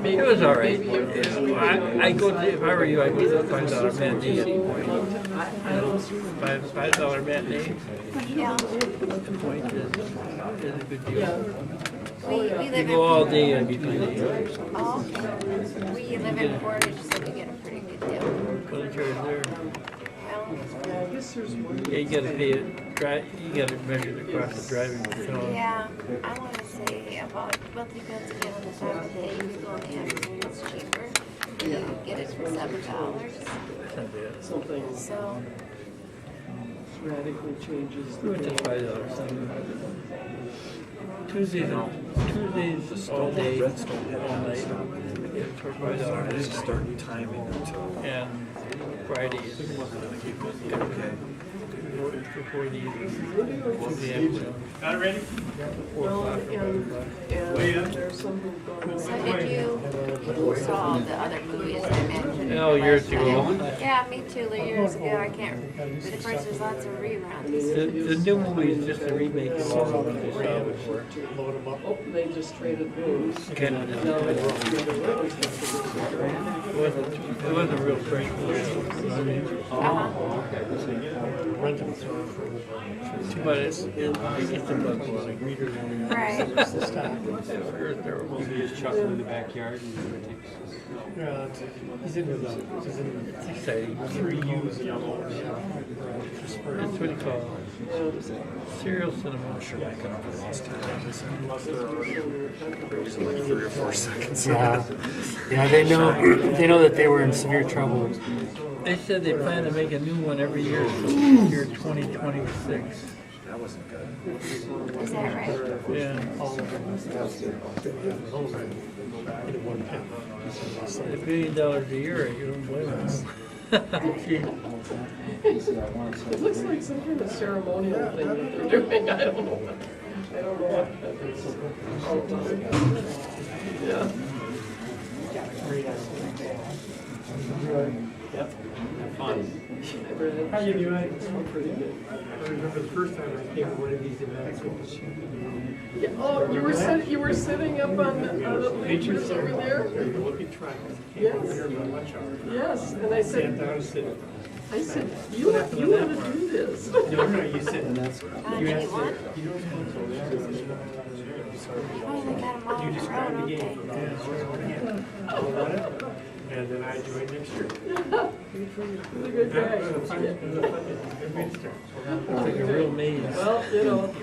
Maybe, It was all right. maybe if I go to, if I were you, I'd go to $5 matinee at Point. I don't. $5 matinee Yeah. at Point is a good deal. We You live go in all day in between the hours. oh, we live in Portage, so we get a pretty good deal. What is yours there? Well, I guess there's one. Yeah, you gotta pay it, you gotta measure the cost of driving. yeah, I want to say about, well, it depends again on the time of day. You go on the afternoon, it's cheaper. You get it for $7. That's not bad. Something So, radically changes We the went to game. $5 thing. Tuesdays all day, all night. Yeah, for I didn't $5. start timing until. And Fridays. Okay. Before the afternoon. Not ready? 4 Well, o'clock or 5 o'clock. and there's some who've gone. so did you saw the other movies I mentioned? Oh, years ago. Yeah, me too, years ago. I can't, but of course there's lots of reruns. The new movie is just a remake of all the ones they saw before. Oh, they just traded rooms. Kind of Now disappointing. it's It wasn't a real great movie. But it gets a bug like readers. Right. Their movie is Chuck in the backyard and He's in the. It's exciting. That's what he calls serial cinema. Like 3 or 4 seconds. Yeah, yeah, they know that they were in severe trouble. They said they plan to make a new one every year until the year 2026. That wasn't good. Is that right? Yeah. $1 billion a year, you don't blame us. It looks like some kind of ceremonial thing that they're doing. I don't know. I don't know what that is. Yeah. Yep. Have fun. How you doing? Pretty good. I remember the first time I came to one of these events. Yeah. Oh, you were sitting up on the bleachers over there. Look at trying. Yes. Yes, and I said, you want to do this? No, you said. Did you want? Oh, they got them all You in a described row, the don't game. they? And then I joined next year. He's a good guy. Like a real maze. Well, you know,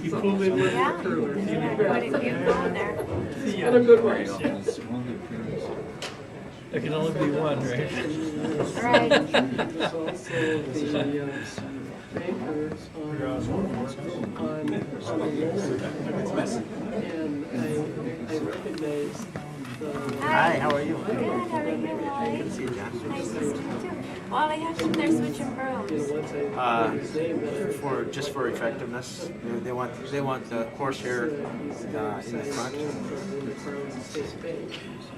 You pulled in with Yeah. the curler. What did you go in there? in a good way. There can only be one, right? Right. There's also the banker on the list. And I recognize the. Hi, how are you? Good, how are you, Wally? Good to see you, John. Nice to see you too. Wally, how come they're switching brooms? Once I his name, Just for effectiveness, they want the horsehair in the front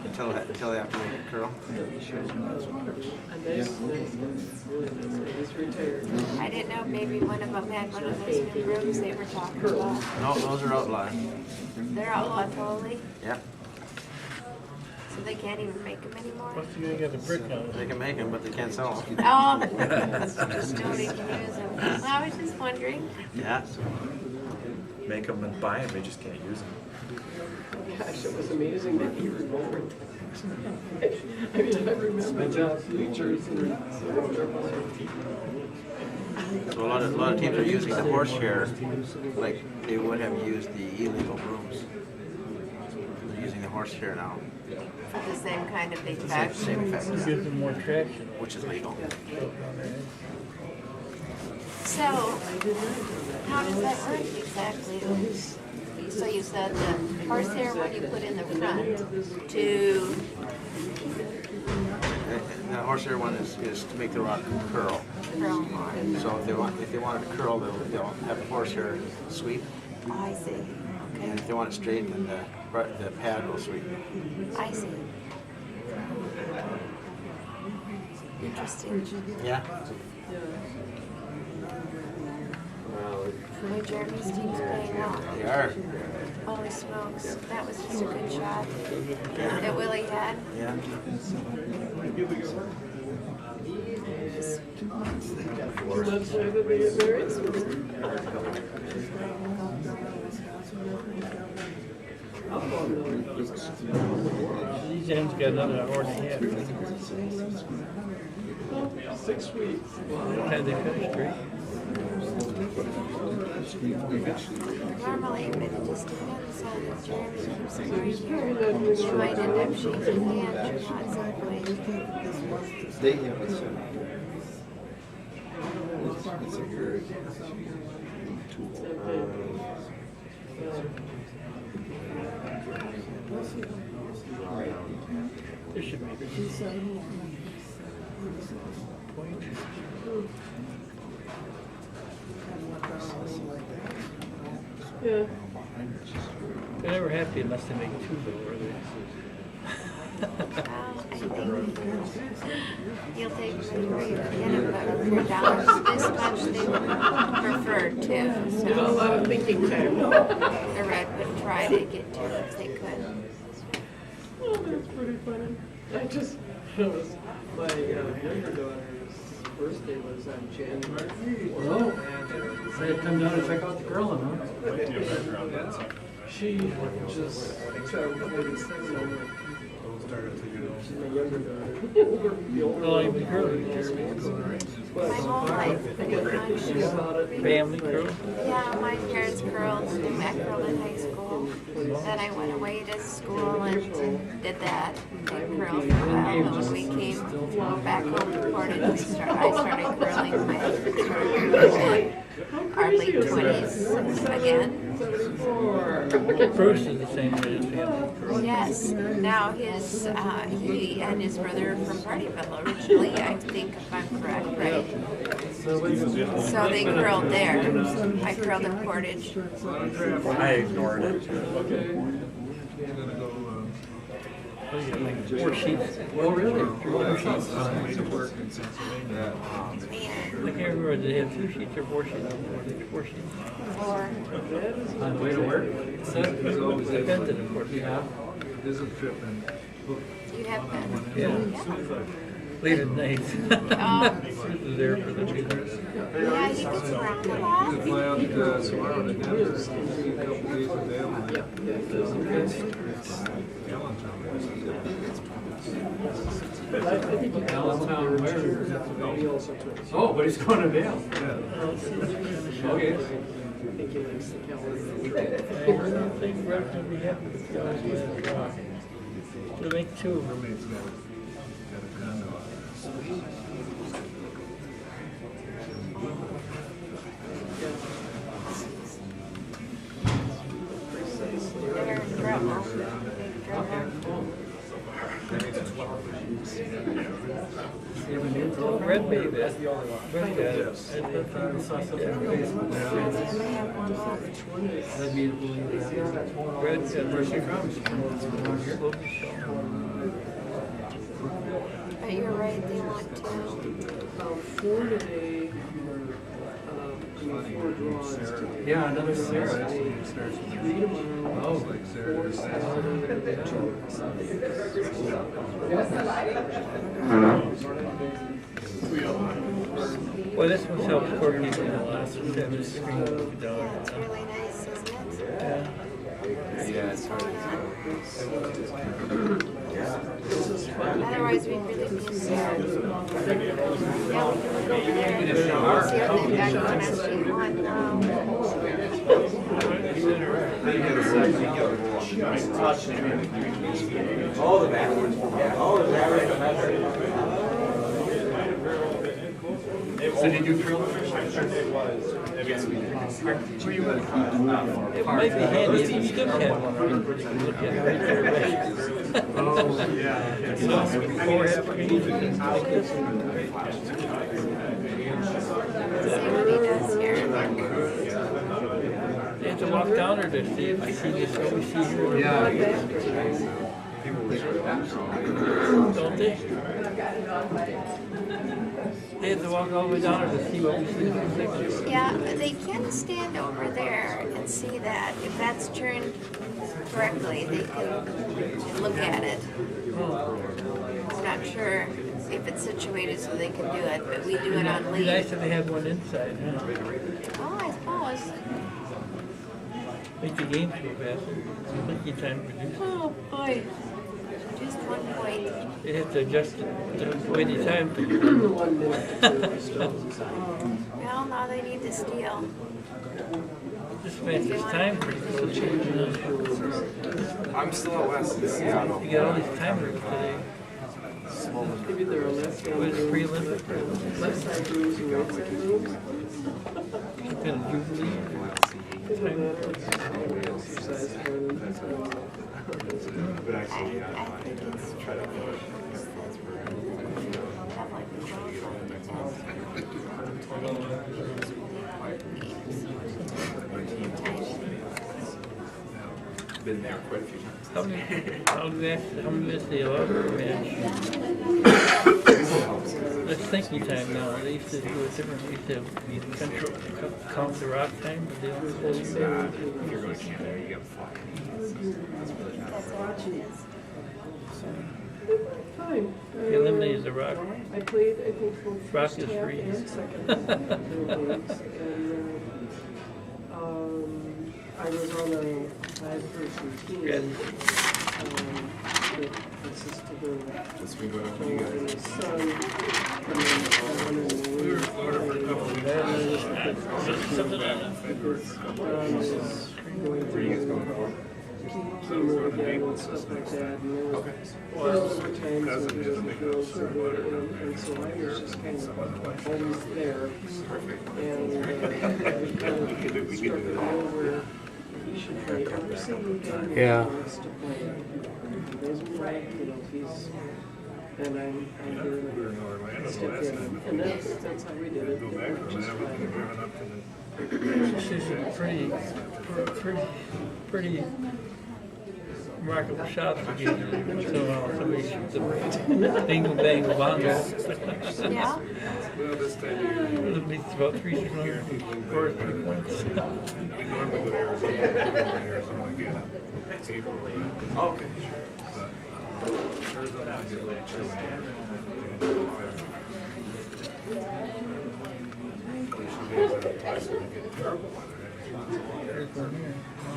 until they have to make it curl. Nice, really nice. He's retired. I didn't know maybe one of them had one of those new brooms they were talking about. No, those are outlawed. They're outlawed totally, Yeah, so they can't even make them anymore. Plus you got a brick on it. they can make them, but they can't sell them. Oh, just nobody can use them. Well, I was just wondering. Yeah. Make them and buy them, they just can't use them. Gosh, it was amazing that he remembered. I mean, I remember the bleachers and. So a lot of teams are using the horsehair like they would have used the illegal brooms. They're using the horsehair now, For the same kind of same effect. effect, Gives them more traction. which is legal. So, how does that work exactly? So you said the horsehair one you put in the front to, The horsehair one is to make the rock curl. curl more. So if they want it to curl, they'll have the horsehair sweep, Oh, I see. and Okay, if they want it straight, then the pad will sweep. I see. Interesting. Yeah. Boy, Jeremy's team's playing well. They are. Holy smokes, that was just a good shot that Willie had. Yeah. 4 months later, they get married. These ends got another hour and a half. 6 weeks. Had they finished straight? Normally, but it just depends on if Jeremy keeps it right here. You might end up shaking hands or not exactly. They have a certain. It's a very tool. There should be. Point. Yeah. They're never happy unless they make two though, are they? I think you'll take the rate at the end of it for dollars this much they would prefer to. There's a So lot of thinking time. the red would try to get to it if they could. Oh, that's pretty funny. I just, it was, my younger daughter's birthday was on January 4th. Oh, so you come down and check out the grilling, huh? She just started playing this thing over. She's my younger daughter. The older Oh, one. even curly. My whole life, pretty much. Family crew. Yeah, my parents curled, I curled in high school. Then I went away to school and did that. They curled for a while, but when we came back home to Portage, I started curling. My husband started curling in our late 20s again. 74. Bruce is the same way as family. Yes, now he and his brother are from Partyville originally, I think if I'm correct, right? So they curled there. I curled in Portage. I ignored it. Like 4 sheets. Oh, really? 4 sheets. Man, I can't remember, did they have 2 sheets or 4 sheets? 4 sheets. or On the way to work? Depends, of course. Yeah. There's a trip in. you have been. Yeah. Late at night. Oh. Bruce is there for the meetings. Yeah, he gets around a lot. Fly out tomorrow to Denver, a couple days with them. Allentown, where? Oh, but he's going to Vail. Okay. I think he likes the calendar. I think Brett's gonna be happy with the guys with that. To make 2. Roommate's got a condo out They're in trouble. Big trouble. Red made that. Red got it. I saw something on Facebook. And they have one left. That'd be to believe that. Red got Where she from? But you're right, they want to. About 4 today, 4 draws today. Yeah, another Sarah. 3 tomorrow. Oh, like Sarah. Well, this one helps coordinate the last 7 screen. It's really nice, isn't it? Yeah. Yeah, it's hard. Otherwise, we'd really be sad. Yeah, we can look over there and see what they've got going on sheet 1. Oh, the backwards. Yeah. Oh, is that right? So did you curl it? It might be handy if you still have one. You can look at it right there. Oh, yeah. You know, 4 applications like this. See what he does here. They have to walk down there to see if I see this, what we see here. Yeah. Don't they? They have to walk all the way down to see what we see in the picture. Yeah, they can stand over there and see that. If that's turned correctly, they can look at it. I'm not sure if it's situated so they can do it, but we do it on It'd be nice leave. if they had one inside, huh? Oh, I suppose. Make the game go faster. Plenty of time to produce. Oh, boy. Just 1 point. They have to adjust the waiting time. 1 minute to clear the stones. Well, now they need to steal. Just fastest time pretty close. You I'm still out west in Seattle. get all these timers today. Maybe there are left hand What is rooms, pre-Olympic? left side rooms and right side rooms. Kind of jubilee. Doesn't matter, it's exercise fun. But I actually, think it's try to have like been there quite a few times. How many minutes they allow per match? That's thinking time now. They used to do it different. They used to control, count the rock time, but they don't. If you're going to Canada, you get fly. Fine. They eliminated the rock. I played, I think, both Rock first is half free. and second half of their games. And I was on a 5-person team. Good. That consisted of Let's be going up my with you guys. son, and then Alan and Louis. Going through chemo again and stuff like that. And there was times when he wasn't feeling so good, and so I was just kind of always there. And we kind of struck a deal where he should play every single game he wants to play. He doesn't play, he's, and I'm here to step in. And that's how we did it. Just fine. This is a pretty remarkable shot for you. So somebody shoots a bingo bango bongo. Yeah. It'll be about 3 points. Okay.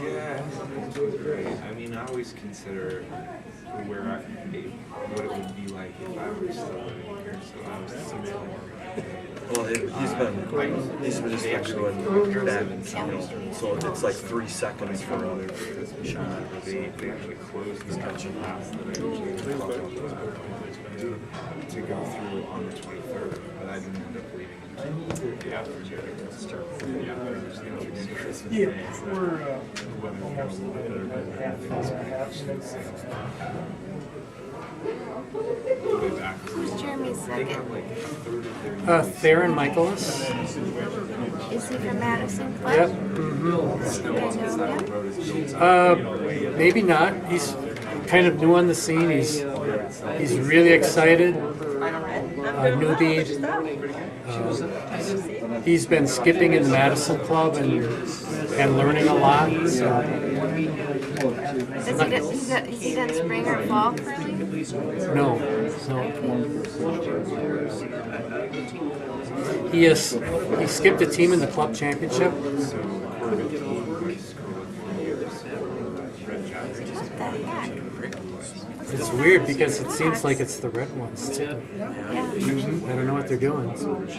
Yeah, it was great. I mean, I always consider where what it would be like if I were still living here. So I was thinking, Well, he's been just actually going back, so it's like 3 seconds for a shot. they actually closed the catching pass that I usually call to go through on the 23rd, but I didn't end up leaving until the afternoon. Yeah, we're almost Who's Jeremy's second? Theron Michaelis. Is he from Madison Club? Yep. Do I know him? Maybe not. He's kind of new on the scene. He's really excited. Newbie. He's been skipping in the Madison Club and learning a lot. So. Has he done spring or fall curling? No. He skipped a team in the club championship. What the heck? It's weird because it seems like it's the red ones too. Yeah. I don't know what they're doing. You think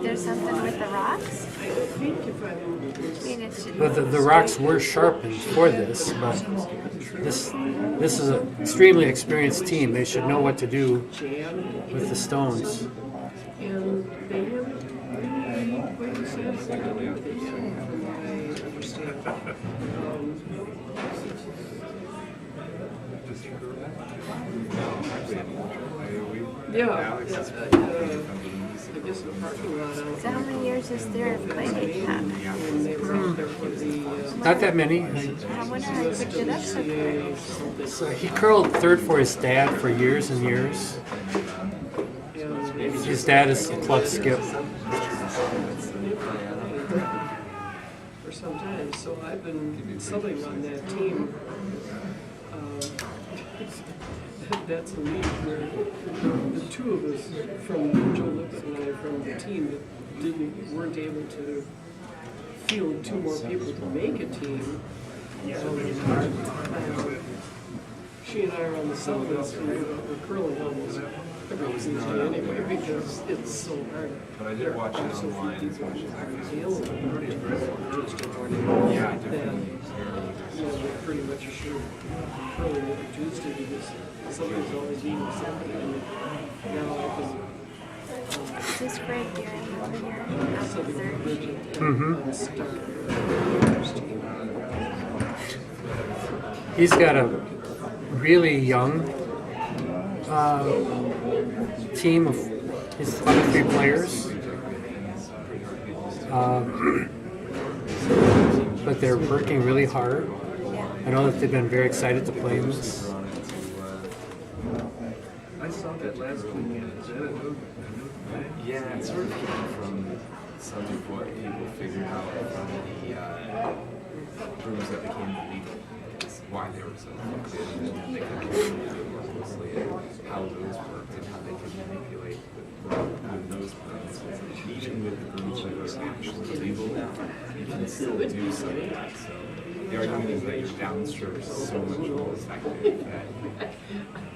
there's something with the rocks? I mean, it should. But the rocks were sharpened for this, but this is an extremely experienced team. They should know what to do with the stones. And they haven't really quite satisfied me with it yet, from what I understand. Yeah. Alex is from the I guess, a parking lot out. So how many years is there playing at? And they were out there for the, Not that many. I wonder how I picked it up so quick. So he curled third for his dad for years and years. His dad is a club skip. for some time, so I've been subbing on that team. That's a league where the two of us from Joe Lippett and I from the team that weren't able to field two more people to make a team. She and I are on the sub list and we're curling almost every season anyway because it's so hard. But I did watch it So few online as people much as I are could. available to Yeah, I that, definitely. we're pretty much sure curling every Tuesday because somebody's always needing something. And now I can Is this Greg here over here? Up the third. Mm-hmm. stuck on the first team. He's got a really young team of his other three players. But they're working really hard. I know that they've been very excited to play in this. I saw that last weekend. Is that a new thing? Yeah, it's sort of different from some of what people figured out from the rooms that became illegal. Is why they were so effective, and then they could look more closely at how those worked and how they could manipulate with those plans. Even with the groups that was actually legal now, you can still do some of that. So the argument is that your downstroke is so much more effective that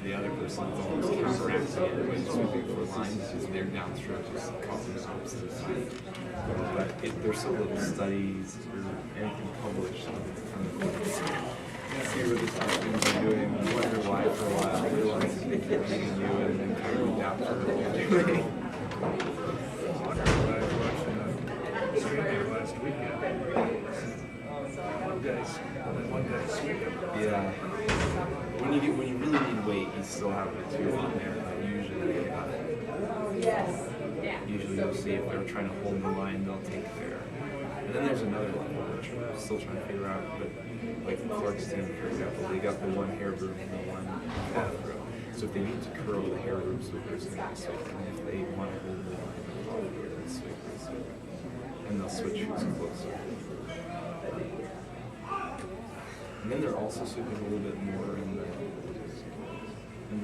the other person is almost counteracting it by sweeping for lines because their downstroke is causing the opposite side. But there's so little studies or anything published on it. See what the students are doing, wonder why for a while, realize that they keep beating you and then kind of adapt to it. Yeah. When you really need weight, you still have the two on there, but usually you'll see if they're trying to hold the line, they'll take their. And then there's another level which we're still trying to figure out, but like Clark's team, for example, they got the one hair broom and the one bath row. So if they need to curl the hair broom sweepers, they can sweep, and if they want to hold the line, they'll sweep. And they'll switch who's closer. And then they're also sweeping a little bit more in the,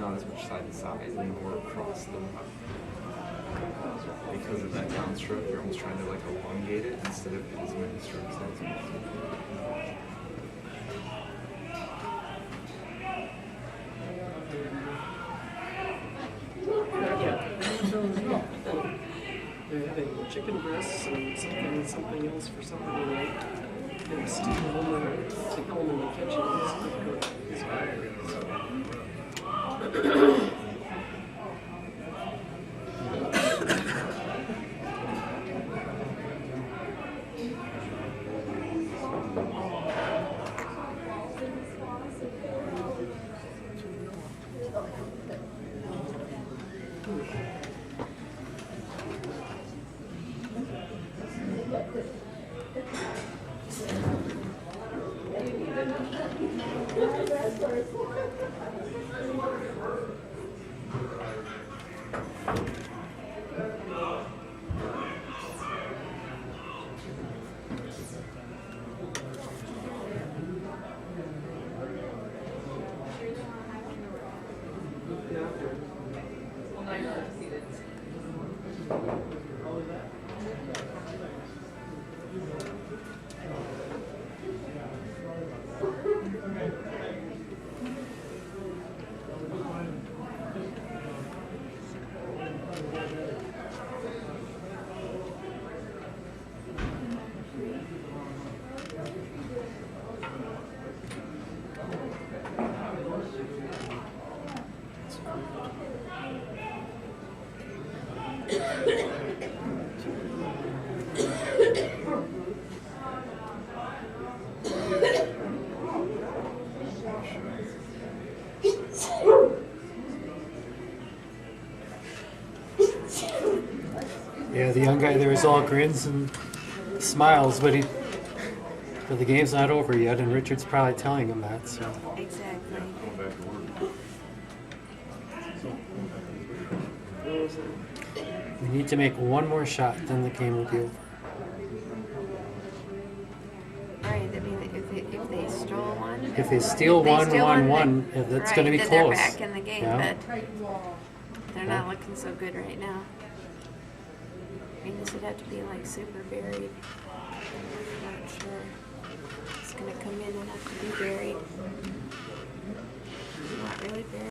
not as much side to side, and more across the rock. Because of that downstroke, you're almost trying to like elongate it instead of as many strokes as possible. They're having chicken breasts and something else for something to eat. And Steve Hellman, in the kitchen is hired. Yeah, the young guy there is all grins and smiles, but the game's not over yet, and Richard's probably telling him that. So Exactly. we need to make one more shot, then the game will be over. Right, I mean, if they stole one. If they steal If they one, steal one, one, that's right, going to be then close. They're back in the game, Yeah. but they're not looking so good right now. I mean, this would have to be like super buried. I'm not sure. It's gonna